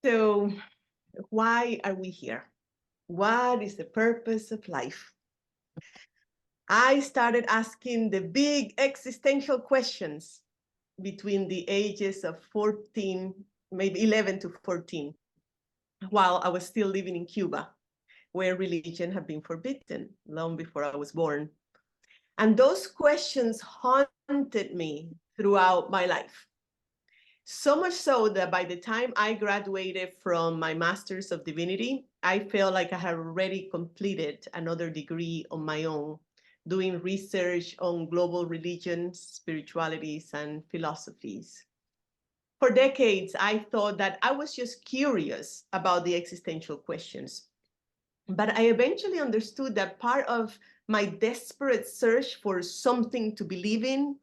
So, why are we here? What is the purpose of life? I started asking the big existential questions between the ages of 14, maybe 11 to 14, while I was still living in Cuba, where religion had been forbidden long before I was born. And those questions haunted me throughout my life. So much so that by the time I graduated from my Master's of Divinity, I felt like I had already completed another degree on my own, doing research on global religions, spiritualities, and philosophies. For decades, I thought that I was just curious about the existential questions. But I eventually understood that part of my desperate search for something to believe in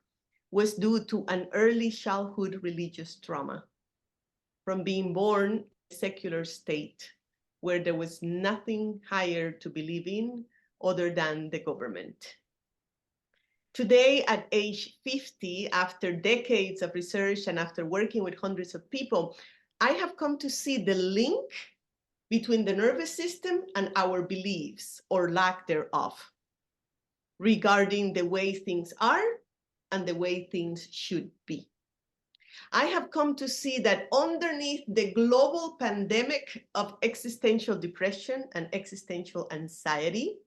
was due to an early childhood religious trauma from being born in a secular state where there was nothing higher to believe in other than the government. Today, at age 50, after decades of research and after working with hundreds of people, I have come to see the link between the nervous system and our beliefs or lack thereof regarding the way things are and the way things should be. I have come to see that underneath the global pandemic of existential depression and existential anxiety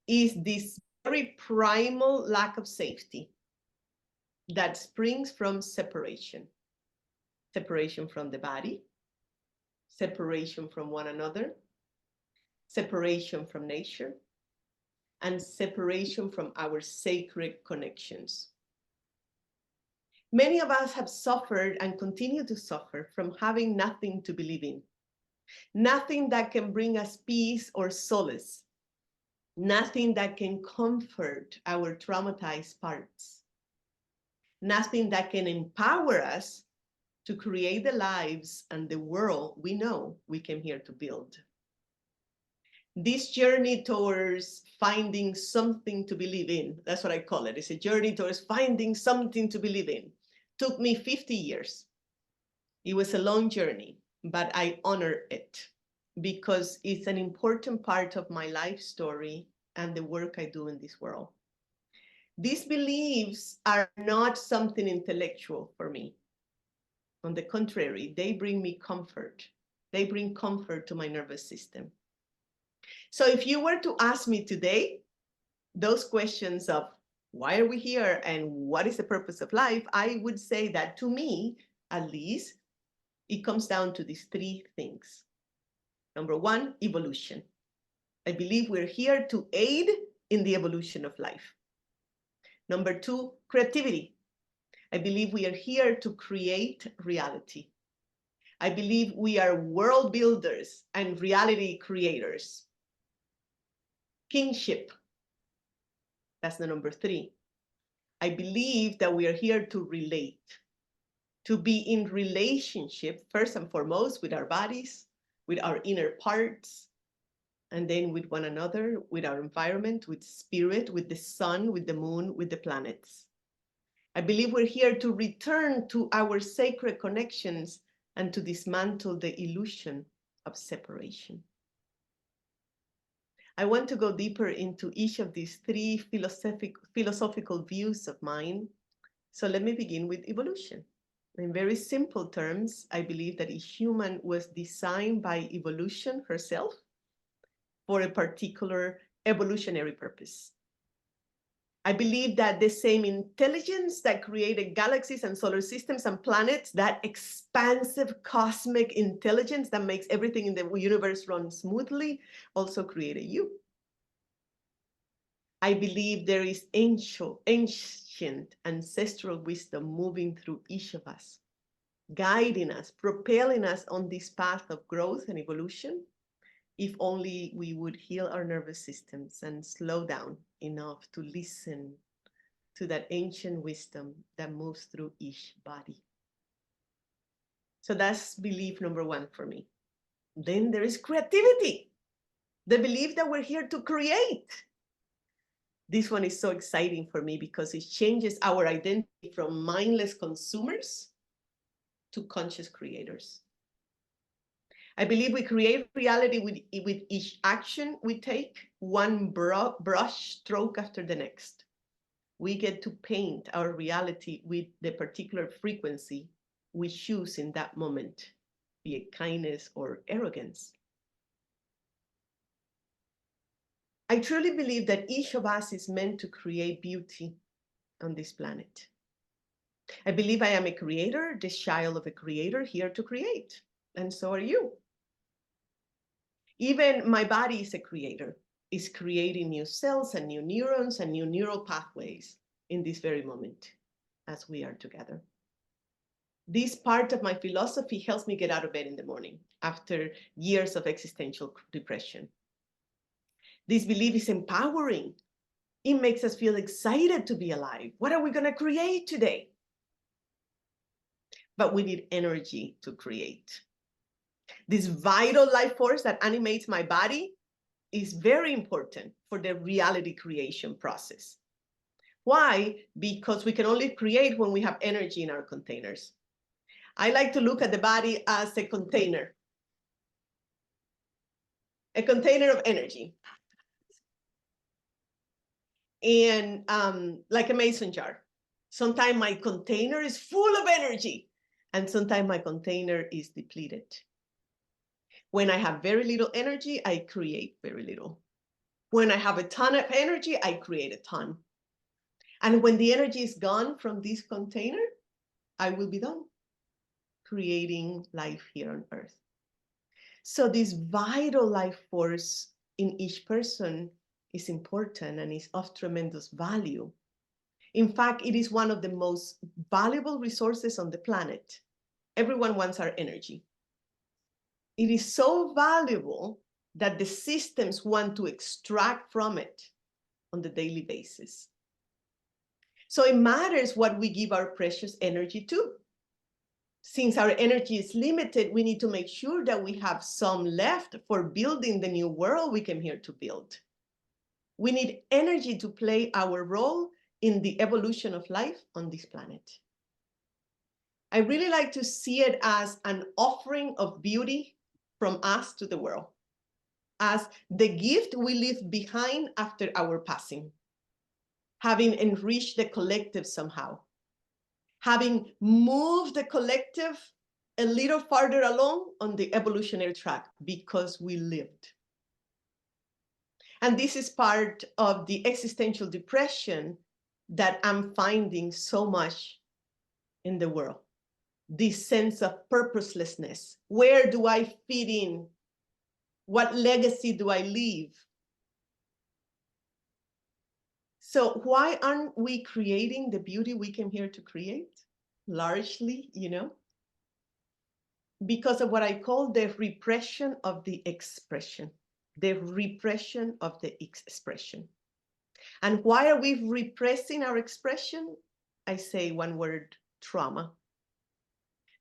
is this very primal lack of safety that springs from separation. Separation from the body, separation from one another, separation from nature, and separation from our sacred connections. Many of us have suffered and continue to suffer from having nothing to believe in, nothing that can bring us peace or solace, nothing that can comfort our traumatized parts, nothing that can empower us to create the lives and the world we know we came here to build. This journey towards finding something to believe in, that's what I call it. It's a journey towards finding something to believe in. Took me 50 years. It was a long journey, but I honor it because it's an important part of my life story and the work I do in this world. These beliefs are not something intellectual for me. On the contrary, they bring me comfort. They bring comfort to my nervous system. So if you were to ask me today, those questions of why are we here and what is the purpose of life, I would say that to me, at least, it comes down to these three things. Number one, evolution. I believe we're here to aid in the evolution of life. Number two, creativity. I believe we are here to create reality. I believe we are world builders and reality creators. Kinship. That's the number three. I believe that we are here to relate, to be in relationship, first and foremost, with our bodies, with our inner parts, and then with one another, with our environment, with spirit, with the sun, with the moon, with the planets. I believe we're here to return to our sacred connections and to dismantle the illusion of separation. I want to go deeper into each of these three philosophical views of mine. So let me begin with evolution. In very simple terms, I believe that a human was designed by evolution herself for a particular evolutionary purpose. I believe that the same intelligence that created galaxies and solar systems and planets, that expansive cosmic intelligence that makes everything in the universe run smoothly, also created you. I believe there is ancient ancestral wisdom moving through each of us, guiding us, propelling us on this path of growth and evolution, if only we would heal our nervous systems and slow down enough to listen to that ancient wisdom that moves through each body. So that's belief number one for me. Then there is creativity, the belief that we're here to create. This one is so exciting for me because it changes our identity from mindless consumers to conscious creators. I believe we create reality with each action we take, one brush stroke after the next. We get to paint our reality with the particular frequency we choose in that moment, be it kindness or arrogance. I truly believe that each of us is meant to create beauty on this planet. I believe I am a creator, the child of a creator, here to create, and so are you. Even my body is a creator, is creating new cells and new neurons and new neural pathways in this very moment as we are together. This part of my philosophy helps me get out of bed in the morning after years of existential depression. This belief is empowering. It makes us feel excited to be alive. What are we going to create today? But we need energy to create. This vital life force that animates my body is very important for the reality creation process. Why? Because we can only create when we have energy in our containers. I like to look at the body as a container of energy. And like a mason jar. Sometimes my container is full of energy, and sometimes my container is depleted. When I have very little energy, I create very little. When I have a ton of energy, I create a ton. And when the energy is gone from this container, I will be done creating life here on Earth. So this vital life force in each person is important and is of tremendous value. In fact, it is one of the most valuable resources on the planet. Everyone wants our energy. It is so valuable that the systems want to extract from it on the daily basis. So it matters what we give our precious energy to. Since our energy is limited, we need to make sure that we have some left for building the new world we came here to build. We need energy to play our role in the evolution of life on this planet. I really like to see it as an offering of beauty from us to the world, as the gift we leave behind after our passing, having enriched the collective somehow, having moved the collective a little farther along on the evolutionary track because we lived. And this is part of the existential depression that I'm finding so much in the world. This sense of purposelessness. Where do I fit in? What legacy do I leave? So why aren't we creating the beauty we came here to create? Largely, because of what I call the repression of the expression. The repression of the expression. And why are we repressing our expression? I say one word, trauma.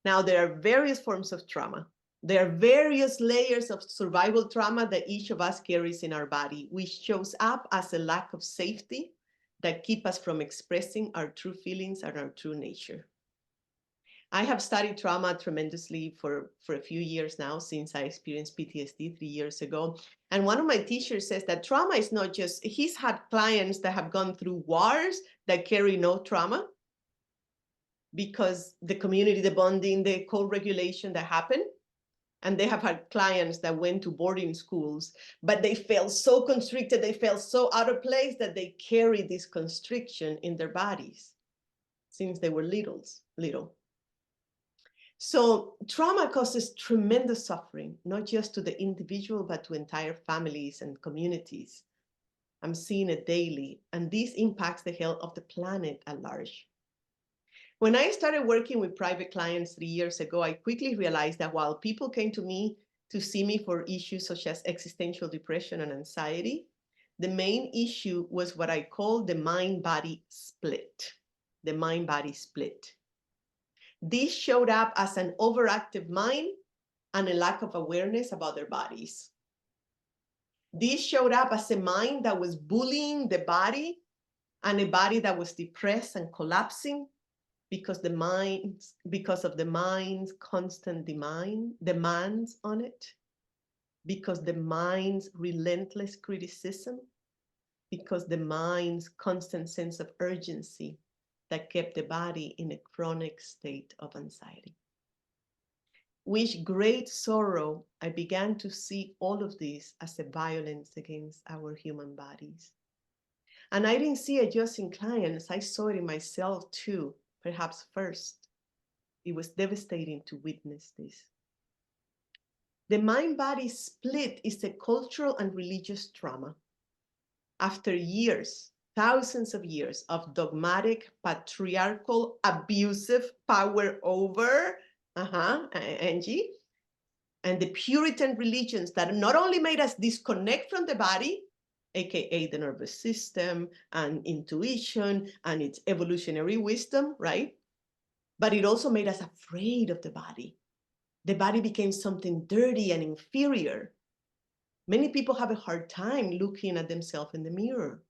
Now, there are various forms of trauma. There are various layers of survival trauma that each of us carries in our body, which shows up as a lack of safety that keep us from expressing our true feelings and our true nature. I have studied trauma tremendously for a few years now, since I experienced PTSD 3 years ago. And one of my teachers says that trauma is not just, he's had clients that have gone through wars that carry no trauma, because the community, the bonding, the co-regulation that happened. And they have had clients that went to boarding schools, but they felt so constricted, they felt so out of place that they carry this constriction in their bodies since they were little. So trauma causes tremendous suffering, not just to the individual, but to entire families and communities. I'm seeing it daily, and this impacts the health of the planet at large. When I started working with private clients 3 years ago, I quickly realized that while people came to me to see me for issues such as existential depression and anxiety, the main issue was what I call the mind-body split. The mind-body split. This showed up as an overactive mind and a lack of awareness about their bodies. This showed up as a mind that was bullying the body and a body that was depressed and collapsing, because of the mind's constant demands on it, because the mind's relentless criticism, because the mind's constant sense of urgency that kept the body in a chronic state of anxiety. With great sorrow, I began to see all of this as a violence against our human bodies. And I didn't see it just in clients, I saw it in myself too, perhaps first. It was devastating to witness this. The mind-body split is a cultural and religious trauma. After years, thousands of years of dogmatic, patriarchal, abusive power over, Angie, and the Puritan religions that not only made us disconnect from the body, aka the nervous system and intuition and its evolutionary wisdom, right? But it also made us afraid of the body. The body became something dirty and inferior. Many people have a hard time looking at themselves in the mirror.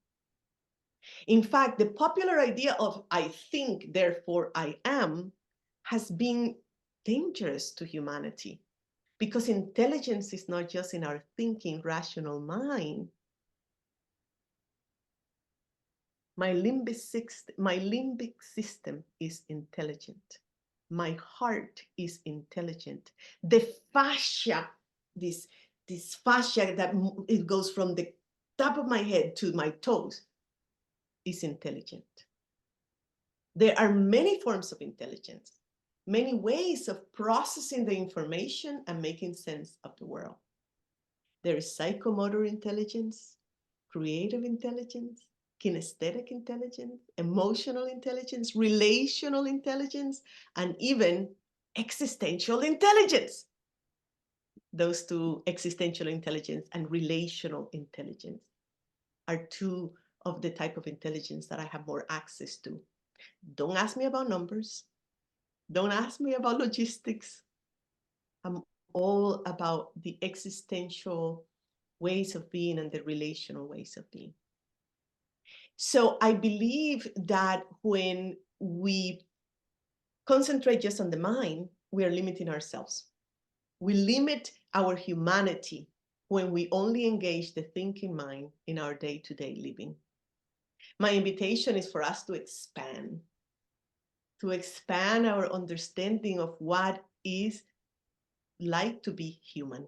In fact, the popular idea of I think, therefore I am, has been dangerous to humanity, because intelligence is not just in our thinking, rational mind. My limbic system is intelligent. My heart is intelligent. The fascia, this fascia that it goes from the top of my head to my toes, is intelligent. There are many forms of intelligence, many ways of processing the information and making sense of the world. There is psychomotor intelligence, creative intelligence, kinesthetic intelligence, emotional intelligence, relational intelligence, and even existential intelligence. Those two, existential intelligence and relational intelligence, are two of the type of intelligence that I have more access to. Don't ask me about numbers. Don't ask me about logistics. I'm all about the existential ways of being and the relational ways of being. So I believe that when we concentrate just on the mind, we are limiting ourselves. We limit our humanity when we only engage the thinking mind in our day-to-day living. My invitation is for us to expand our understanding of what is like to be human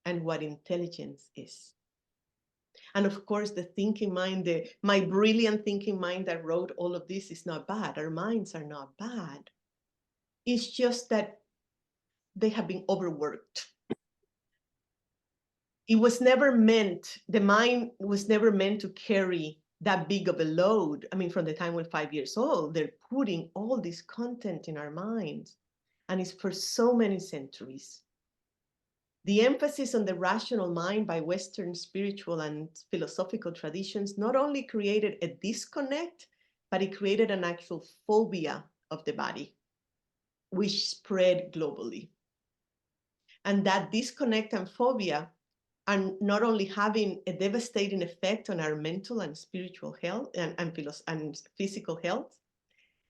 and what intelligence is. And of course, the thinking mind, my brilliant thinking mind that wrote all of this is not bad. Our minds are not bad. It's just that they have been overworked. It was never meant, the mind was never meant to carry that big of a load. I mean, from the time we're 5 years old, they're putting all this content in our minds, and it's for so many centuries. The emphasis on the rational mind by Western spiritual and philosophical traditions not only created a disconnect, but it created an actual phobia of the body, which spread globally. And that disconnect and phobia are not only having a devastating effect on our mental and spiritual health and physical health,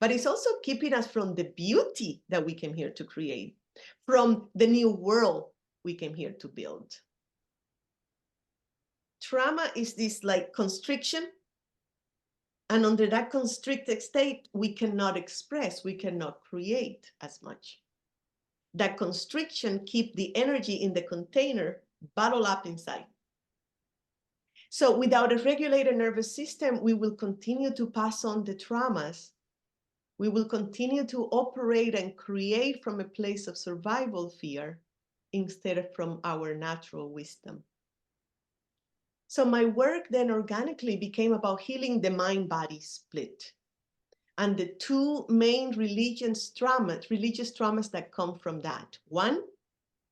but it's also keeping us from the beauty that we came here to create, from the new world we came here to build. Trauma is this like constriction, and under that constricted state, we cannot express, we cannot create as much. That constriction keeps the energy in the container bottled up inside. So without a regulated nervous system, we will continue to pass on the traumas. We will continue to operate and create from a place of survival fear instead of from our natural wisdom. So my work then organically became about healing the mind-body split and the two main religious traumas that come from that. One,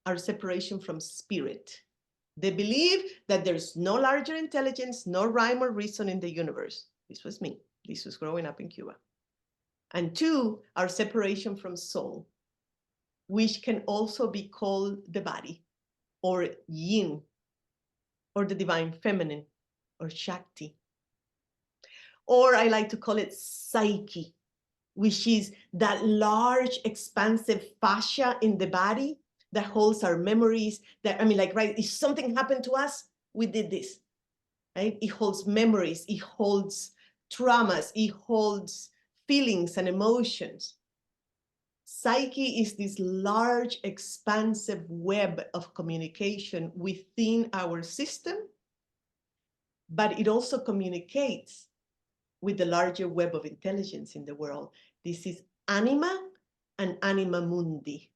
our separation from spirit. The belief that there's no larger intelligence, no rhyme or reason in the universe. This was me. This was growing up in Cuba. And two, our separation from soul, which can also be called the body, or yin, or the divine feminine, or Shakti. Or I like to call it psyche, which is that large, expansive fascia in the body that holds our memories. That, I mean, like, right, if something happened to us, we did this, right? It holds memories, it holds traumas, it holds feelings and emotions. Psyche is this large, expansive web of communication within our system, but it also communicates with the larger web of intelligence in the world. This is anima and anima mundi,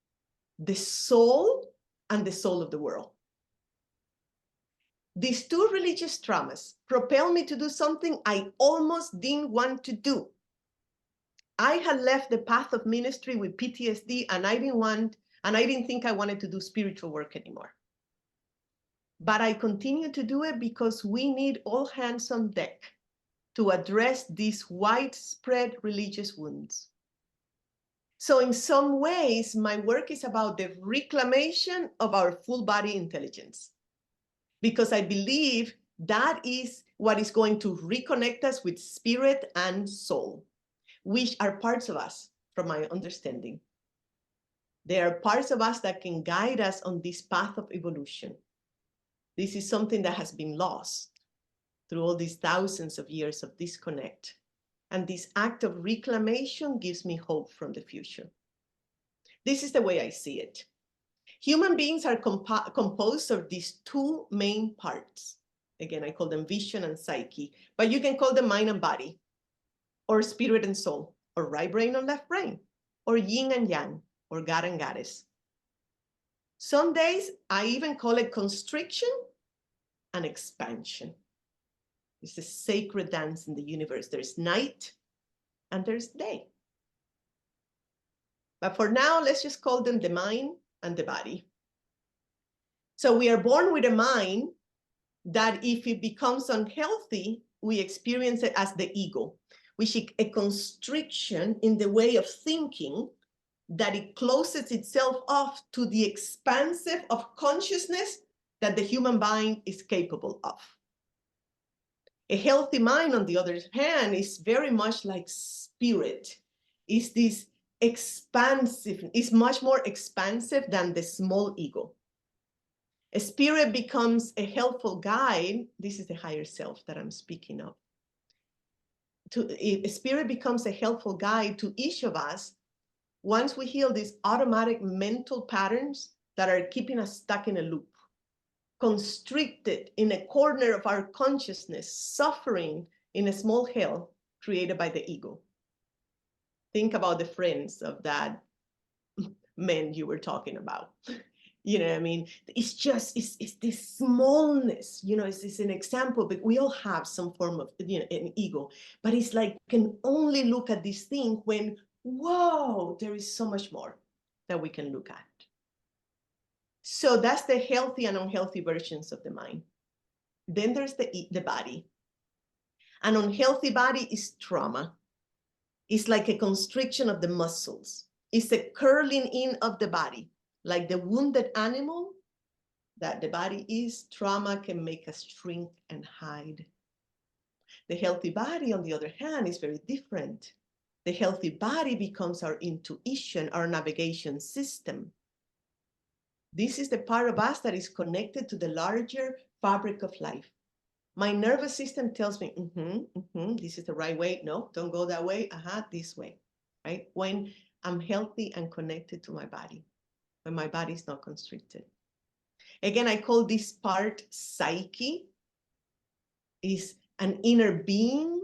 the soul and the soul of the world. These two religious traumas propel me to do something I almost didn't want to do. I had left the path of ministry with PTSD, and I didn't think I wanted to do spiritual work anymore. But I continued to do it because we need all hands on deck to address these widespread religious wounds. So in some ways, my work is about the reclamation of our full body intelligence, because I believe that is what is going to reconnect us with spirit and soul, which are parts of us, from my understanding. They are parts of us that can guide us on this path of evolution. This is something that has been lost through all these thousands of years of disconnect. And this act of reclamation gives me hope from the future. This is the way I see it. Human beings are composed of these two main parts. Again, I call them vision and psyche, but you can call them mind and body, or spirit and soul, or right brain and left brain, or yin and yang, or God and goddess. Some days I even call it constriction and expansion. It's a sacred dance in the universe. There's night and there's day. But for now, let's just call them the mind and the body. So we are born with a mind that if it becomes unhealthy, we experience it as the ego, which is a constriction in the way of thinking that it closes itself off to the expansive of consciousness that the human mind is capable of. A healthy mind, on the other hand, is very much like spirit. It's this expansive, it's much more expansive than the small ego. A spirit becomes a helpful guide. This is the higher self that I'm speaking of. A spirit becomes a helpful guide to each of us once we heal these automatic mental patterns that are keeping us stuck in a loop, constricted in a corner of our consciousness, suffering in a small hell created by the ego. Think about the friends of that man you were talking about. You know what I mean? It's just, it's this smallness, you know, it's an example, but we all have some form of, you know, an ego, but it's like, can only look at this thing when, whoa, there is so much more that we can look at. So that's the healthy and unhealthy versions of the mind. Then there's the body. An unhealthy body is trauma. It's like a constriction of the muscles. It's a curling in of the body. Like the wounded animal that the body is, trauma can make us shrink and hide. The healthy body, on the other hand, is very different. The healthy body becomes our intuition, our navigation system. This is the part of us that is connected to the larger fabric of life. My nervous system tells me, this is the right way. No, don't go that way. This way, right? When I'm healthy and connected to my body, when my body is not constricted. Again, I call this part psyche. Is an inner being,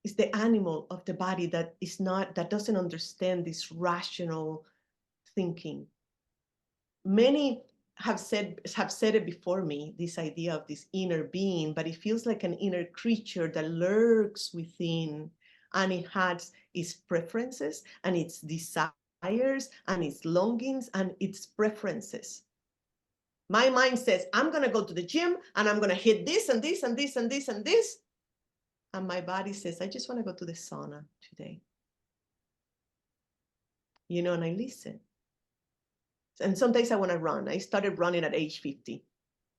is the animal of the body that doesn't understand this rational thinking. Many have said it before me, this idea of this inner being, but it feels like an inner creature that lurks within, and it has its preferences and its desires and its longings and its preferences. My mind says, I'm going to go to the gym and I'm going to hit this and this and this and this and this. And my body says, I just want to go to the sauna today. You know, and I listen. And some days I want to run. I started running at age 50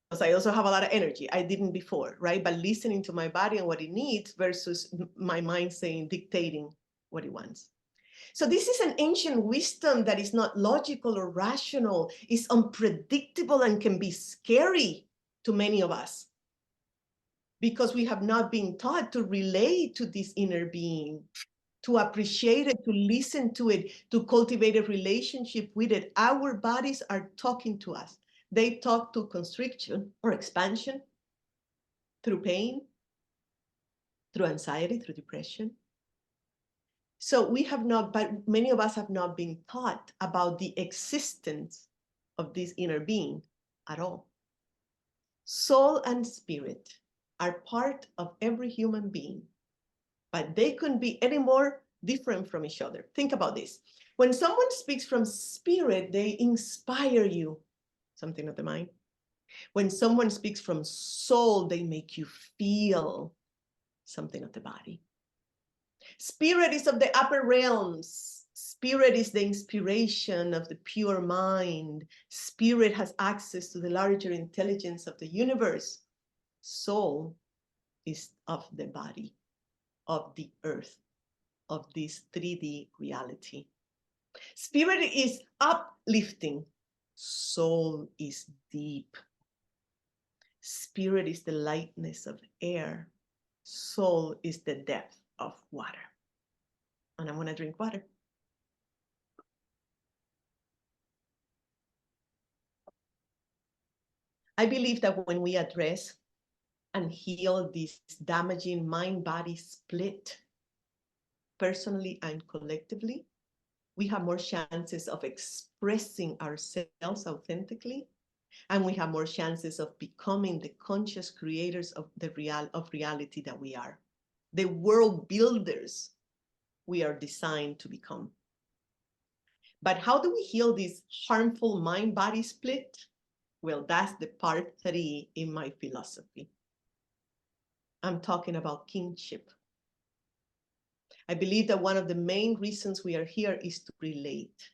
because I also have a lot of energy. I didn't before, right? But listening to my body and what it needs versus my mind saying, dictating what it wants. So this is an ancient wisdom that is not logical or rational, is unpredictable and can be scary to many of us because we have not been taught to relate to this inner being, to appreciate it, to listen to it, to cultivate a relationship with it. Our bodies are talking to us. They talk to constriction or expansion, through pain, through anxiety, through depression. So we have not, but many of us have not been taught about the existence of this inner being at all. Soul and spirit are part of every human being, but they couldn't be any more different from each other. Think about this. When someone speaks from spirit, they inspire you, something of the mind. When someone speaks from soul, they make you feel something of the body. Spirit is of the upper realms. Spirit is the inspiration of the pure mind. Spirit has access to the larger intelligence of the universe. Soul is of the body, of the earth, of this 3D reality. Spirit is uplifting. Soul is deep. Spirit is the lightness of air. Soul is the depth of water. And I'm going to drink water. I believe that when we address and heal this damaging mind-body split, personally and collectively, we have more chances of expressing ourselves authentically, and we have more chances of becoming the conscious creators of reality that we are, the world builders we are designed to become. But how do we heal this harmful mind-body split? Well, that's the part 3 in my philosophy. I'm talking about kinship. I believe that one of the main reasons we are here is to relate,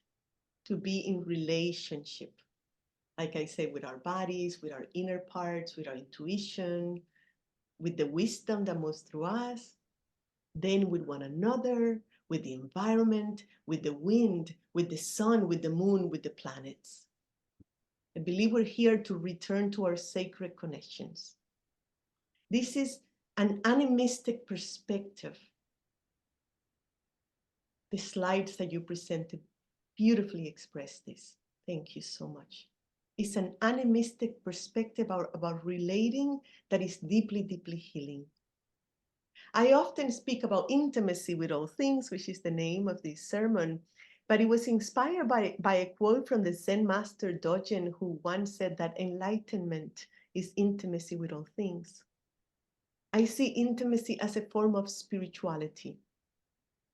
to be in relationship. Like I say, with our bodies, with our inner parts, with our intuition, with the wisdom that moves through us, then with one another, with the environment, with the wind, with the sun, with the moon, with the planets. I believe we're here to return to our sacred connections. This is an animistic perspective. The slides that you presented beautifully express this. Thank you so much. It's an animistic perspective about relating that is deeply, deeply healing. I often speak about intimacy with all things, which is the name of this sermon, but it was inspired by a quote from the Zen master Dogen, who once said that enlightenment is intimacy with all things. I see intimacy as a form of spirituality,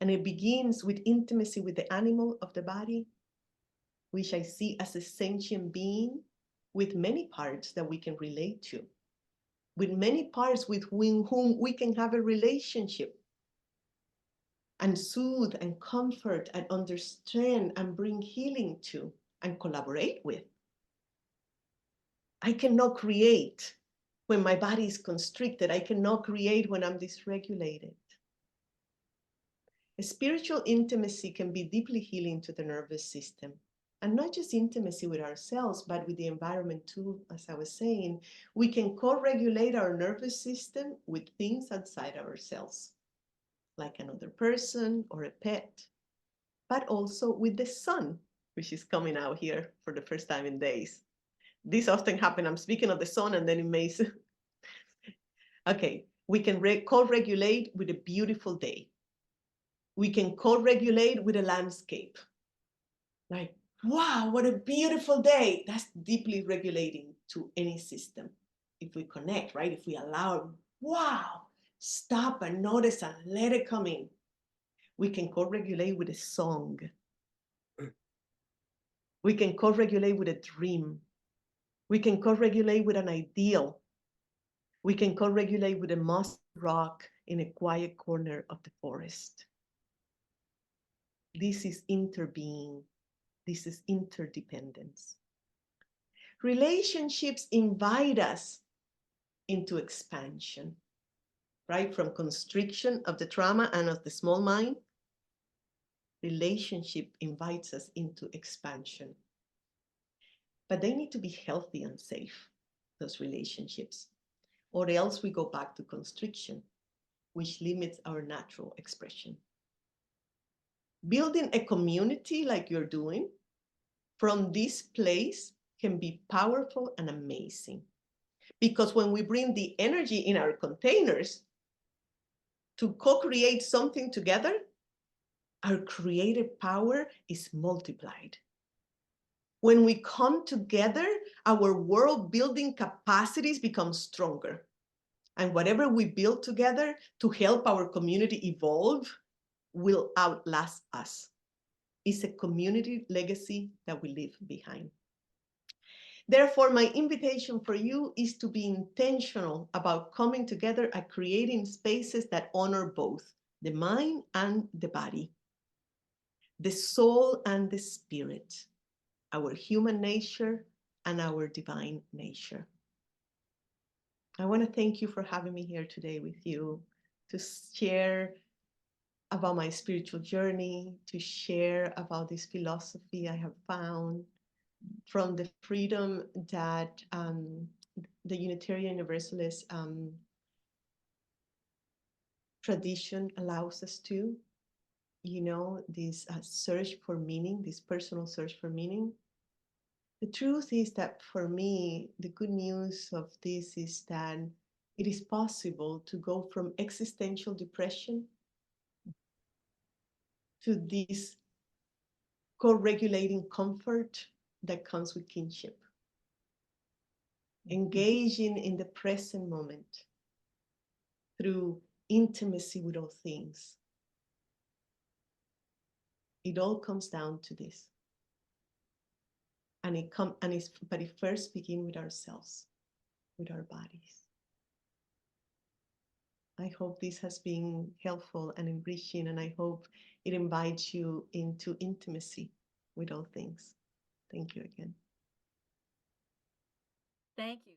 and it begins with intimacy with the animal of the body, which I see as a sentient being with many parts that we can relate to, with many parts with whom we can have a relationship and soothe and comfort and understand and bring healing to and collaborate with. I cannot create when my body is constricted. I cannot create when I'm dysregulated. A spiritual intimacy can be deeply healing to the nervous system. And not just intimacy with ourselves, but with the environment too, as I was saying. We can co-regulate our nervous system with things outside ourselves, like another person or a pet, but also with the sun, which is coming out here for the first time in days. This often happens. I'm speaking of the sun and then it may... Okay, we can co-regulate with a beautiful day. We can co-regulate with a landscape. Like, wow, what a beautiful day. That's deeply regulating to any system. If we connect, right? If we allow, wow, stop and notice and let it come in. We can co-regulate with a song. We can co-regulate with a dream. We can co-regulate with an ideal. We can co-regulate with a mossy rock in a quiet corner of the forest. This is interbeing. This is interdependence. Relationships invite us into expansion, right? From constriction of the trauma and of the small mind Relationship invites us into expansion. But they need to be healthy and safe, those relationships, or else we go back to constriction, which limits our natural expression. Building a community like you're doing from this place can be powerful and amazing. Because when we bring the energy in our containers to co-create something together, our creative power is multiplied. When we come together, our world building capacities become stronger. And whatever we build together to help our community evolve will outlast us. It's a community legacy that we leave behind. Therefore, my invitation for you is to be intentional about coming together and creating spaces that honor both the mind and the body, the soul and the spirit, our human nature and our divine nature. I want to thank you for having me here today with you to share about my spiritual journey, to share about this philosophy I have found from the freedom that the Unitarian Universalist tradition allows us to, this search for meaning, this personal search for meaning. The truth is that for me, the good news of this is that it is possible to go from existential depression to this co-regulating comfort that comes with kinship. Engaging in the present moment through intimacy with all things. It all comes down to this. But it first begins with ourselves, with our bodies. I hope this has been helpful and enriching, and I hope it invites you into intimacy with all things. Thank you again. Thank you.